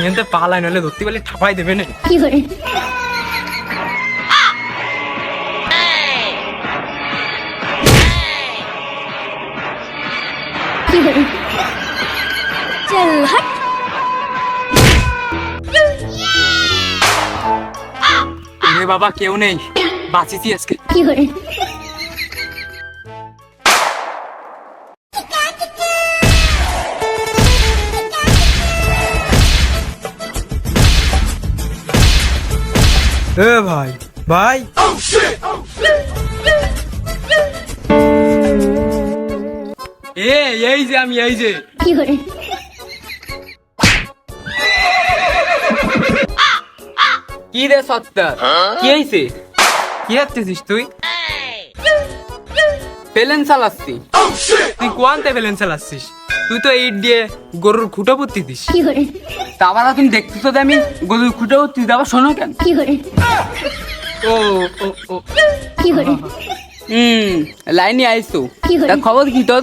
এতে পালাই নলে ধরতে পারলে ঠাপাই দেবে না। চল হট। রে বাবা কেউ নেই, বাঁচিছি আজকে। এ ভাই ভাই এই যে আমি এই যে কি রে সত্তর, কি হয়েছে? কি হাঁটতেছিস তুই? পেলেন চালাচ্ছি। তুই কোয়ান্তে পেলেন চালাচ্ছিস? তুই তো ইট দিয়ে গরুর খুঁটো পুঁতি দিস। তারপরে তুমি দেখতেছো যে আমি গরুর খুঁটে উঠতে যাবো, শোনো কেন? ও ও ও লাইনে আইসো, তা খবর কি তোর?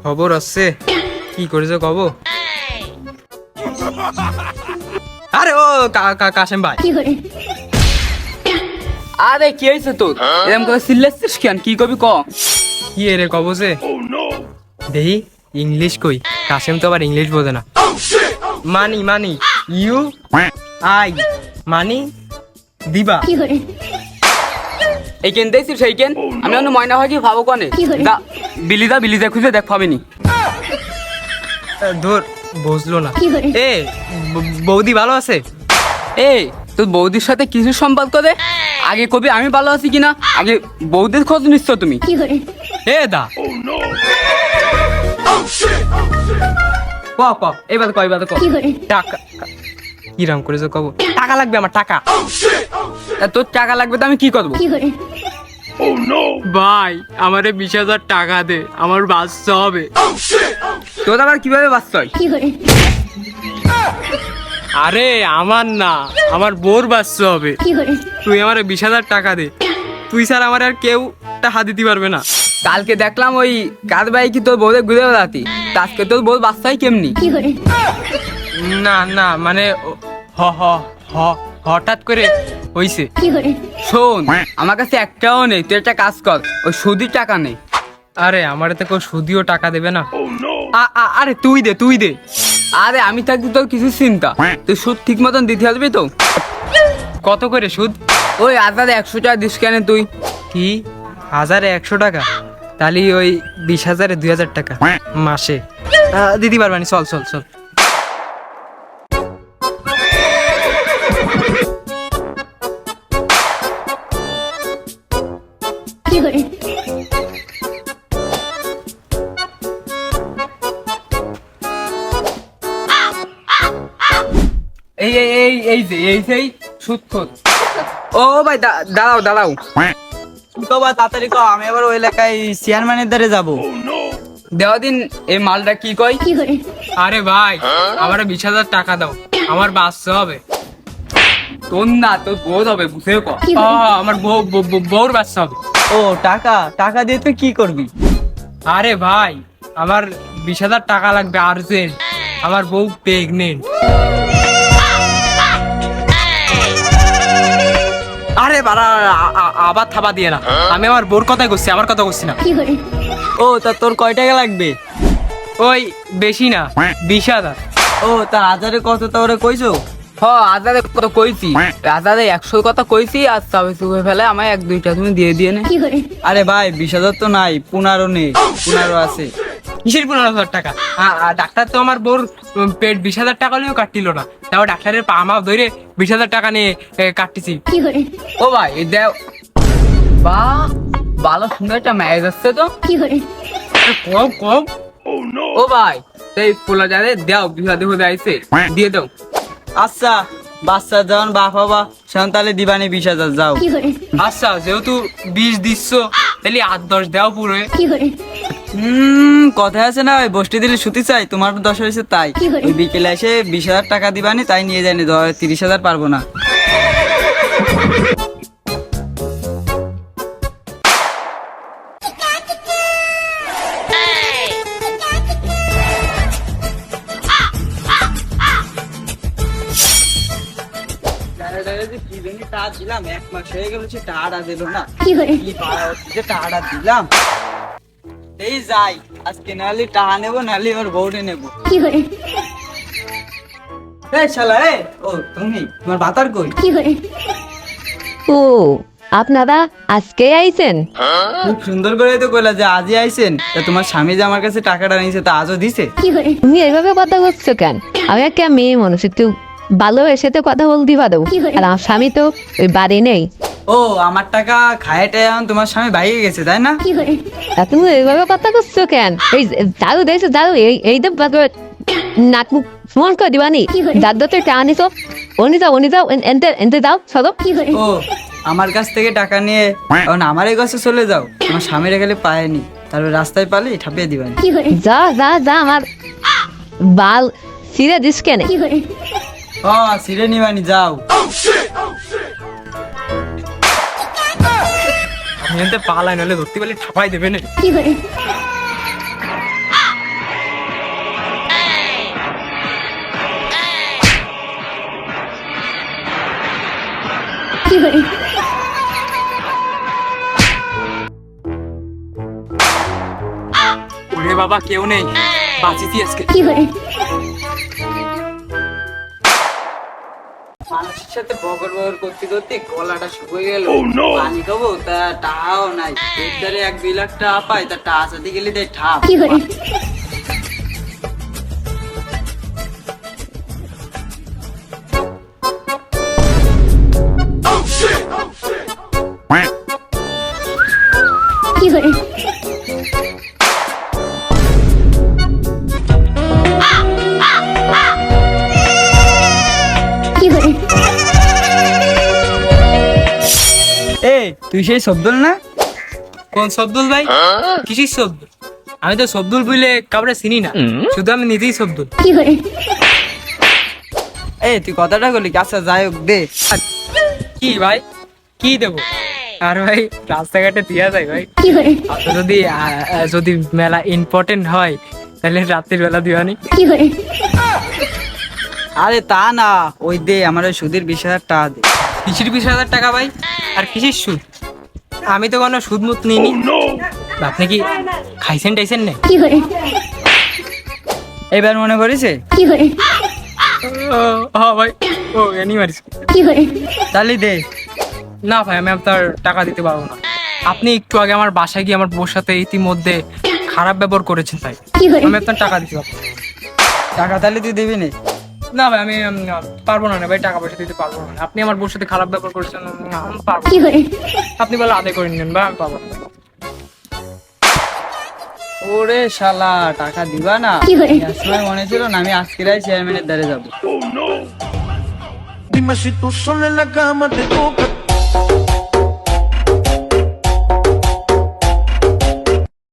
খবর আছে, কি করেছো কব? আরে ও কাশেম ভাই। আরে কি হয়েছে তোর? এরকম করে চিল্লাচ্ছিস কেন? কি কবি ক? কি রে কব যে দেহি ইংলিশ কই, কাশেম তো আবার ইংলিশ বোঝে না। মানি মানি ইউ আই মানি দিবা। এই কেন দেখছিস? সেই কেন আমি অন্য ময়না হয় কি ভাবো কনে? বিলিদা খুঁজে দেখ পাবিনি। ধর বুঝলো না। এ বৌদি ভালো আছে? এ তোর বৌদির সাথে কিছু সম্পর্ক রে? আগে কবি আমি ভালো আছি কিনা, আগে বৌদির খোঁজ নিচ্ছ তুমি। এ দা ক এবার ক এবার ক। টাকা কিরাম করেছো কব? টাকা লাগবে আমার, টাকা। তা তোর টাকা লাগবে তো আমি কি করবো? ভাই আমারে 20,000 টাকা দে, আমার বাচ্চা হবে। তোর আবার কিভাবে বাঁচতে হয়? আরে আমার না, আমার বোর বাচ্চা হবে। তুই আমারে 20,000 টাকা দে, তুই স্যার আমার আর কেউ টাকা দিতে পারবে না। কালকে দেখলাম ওই কার ভাই কি তোর বউরে ঘুরে বেড়াতি, আজকে তোর বউ বাচ্চাই কেমনি? না না মানে হ হ হ হঠাৎ করে হইছে। শোন, আমার কাছে একটাও নেই, তুই একটা কাজ কর, ওই সুদির টাকা নেই। আরে আমার তো কেউ সুদিও টাকা দেবে না। আরে তুই দে তুই দে। আরে আমি থাকতে তোর কিছু চিন্তা, তুই সুদ ঠিক মতন দিতে আসবি তো? কত করে সুদ? ওই 1,100 টাকা দিস কেন তুই? কি 1,100 টাকা? তাহলে ওই 20,000-এ 2,000 টাকা মাসে দিতে পারবানি। চল চল চল। এই এই এই এই যে এই সেই সুদ খোঁজ। ও ভাই দাঁড়াও তাড়াতাড়ি ক, আমি আবার ওই এলাকায় চেয়ারম্যানের দ্বারে যাবো। দেওয়া দিন এই মালটা কি কয়? আরে ভাই আমার 20,000 টাকা দাও, আমার বাচ্চা হবে। তোর না, তোর বউ হবে, বুঝে ক। আমার বউর বাচ্চা হবে। ও টাকা টাকা দিয়ে তুই কি করবি? আরে ভাই আমার 20,000 টাকা লাগবে আর্জেন্ট, আমার বউ প্রেগনেন্ট। আরে বাড়া আবার থাবা দিয়ে না, আমি আমার বোর কথাই করছি, আমার কথা করছি না। ও তা তোর কয় টাকা লাগবে? ওই বেশি না, 20,000। ও তা হাজারে কত তা ওরে কইছো? হাজারে কত কইছি, হাজারে 100 কথা কইছি। আর চাবে চুপে ফেলে আমায় 1-2টা তুমি দিয়ে নে। আরে ভাই 20,000 তো নাই, 15 নেই, 15 আছে। কিসের 15,000 টাকা? ডাক্তার তো আমার বোর পেট 20,000 টাকা নিয়েও কাটছিল না, তাও ডাক্তারের পা মাপ ধরে 20,000 টাকা নিয়ে কাটতেছি। ও ভাই দেও, বাহ ভালো সুন্দর একটা ম্যারেজ আসছে তো। কম কম। ও ভাই সেই পোলা যারে দেও, বিহাদে হয়ে আইছে, দিয়ে দাও। আচ্ছা বাচ্চা যখন বাপ হবা সন্তানে দিবানি 20,000 যাও। আচ্ছা যেহেতু 20 দিচ্ছ তাহলে 8-10 দেও পুরো। কথা আছে না, ওই বসতে দিলে সুতি চাই, তোমার 10 হয়েছে তাই। ওই বিকেলে এসে 20,000 টাকা দিবানি, তাই নিয়ে যায়নি, 30,000 পারবো না। দিলেনি, টাকা দিলাম, 1 মাস হয়ে গেল, সে টাকাটা দিল না। কি hore কি পাড়া হচ্ছে যে টাকাটা দিলাম। এই যাই, আজকে নাহলে টাকা নেবো, নাহলে ওর বউরে নেবো। কি hore এই শালা, ও তুমি, তোমার ভাতার কই? কি hore ও আপনারা আজকে আইছেন? খুব সুন্দর করে তো কইলা যে আজই আইছেন। তা তোমার স্বামী যে আমার কাছে টাকাটা নিয়েছে, তা আজও দিছে? কি hore তুমি এইভাবে কথা বলছো কেন? আমি একটা মেয়ে মানুষ, একটু ভালোবেসে তো কথা বলতে পারো। কি হলো? আর আমার স্বামী তো ওই বাড়ি নেই। ও, আমার টাকা খায়েটে এখন তোমার স্বামী বাইরে গেছে, তাই না? কি hore তা তুমি এইভাবে কথা করছো কেন? এই দাদু দেখছো দাদু, এই তো নাক মুখ ফোন করে দিবানি। কি হলো? দাদু তো টাকা নিছো, উনি যাও এনতে দাও সদো। কি hore ও, আমার কাছ থেকে টাকা নিয়ে এখন আমার এই কাছে চলে যাও। আমার স্বামীর গেলে পায়নি, তারপর রাস্তায় পালি ঠাপিয়ে দিবানি। কি hore যা আমার বাল ছিঁড়ে দিস কেন? কি hore ও, ছিঁড়ে নিবানি, যাও। আমি এনতে পালাই, নাহলে ধরতে পারলে ঠাপাই দেবে না। কি hore কি hore ওরে বাবা, কেউ নেই, বাঁচিছি আজকে। কি hore মানুষের সাথে বগর বগর করতে করতে গলাটা শুকিয়ে গেল। পানি খাবো, তা টাকাও নাই। এর ধারে 1-2 লাখ টাকা পাই, তা টাকা সাথে গেলে দেয় ঠাপ। কি hore কি hore কি hore তুই সেই শব্দ না? কোন শব্দুল ভাই? কিসির শব্দ? আমি তো শব্দুল বুঝলে কাউরে চিনি না, শুধু আমি নিজেই শব্দুল। কি hore তুই কথাটা বলি, আচ্ছা যাই হোক, দে। কি ভাই, কি দেবো? আর ভাই রাস্তাঘাটে দিয়া যায় ভাই। কি hore আপনার যদি মেলা ইম্পর্টেন্ট হয় তাহলে রাত্রির বেলা দিওয়ানি। কি hore আরে তা না, ওই দে, আমার ওই সুদের 20,000 টাকা দে। কিসির 20,000 টাকা ভাই? আর কিসির সুদ? আমি তো কোনো সুদ মুত নিইনি। আপনি কি খাইছেন টাইছেন না? কি hore এবার মনে করেছে? কি hore হ্যাঁ ভাই, ও এনি মারিস। কি hore তাহলে দে। না ভাই, আমি আপনার টাকা দিতে পারবো না। আপনি একটু আগে আমার বাসায় গিয়ে আমার বউর সাথে ইতিমধ্যে খারাপ ব্যবহার করেছেন, তাই কি hore আমি আপনার টাকা দিতে পারবো না। টাকা তাহলে তুই দিবি না? না ভাই, আমি পারবো না ভাই, টাকা পয়সা দিতে পারবো না। আপনি আমার বউর সাথে খারাপ ব্যবহার করেছেন, আমি পারবো কি না। hore আপনি বলে আদায় করে নিন ভাই, আমি পারবো না। ওরে শালা, টাকা দিবা না? কি hore এই সময় মনে ছিল না আমি আজকের চেয়ারম্যানের দ্বারে যাবো। Dime si tú sola en la cama te toca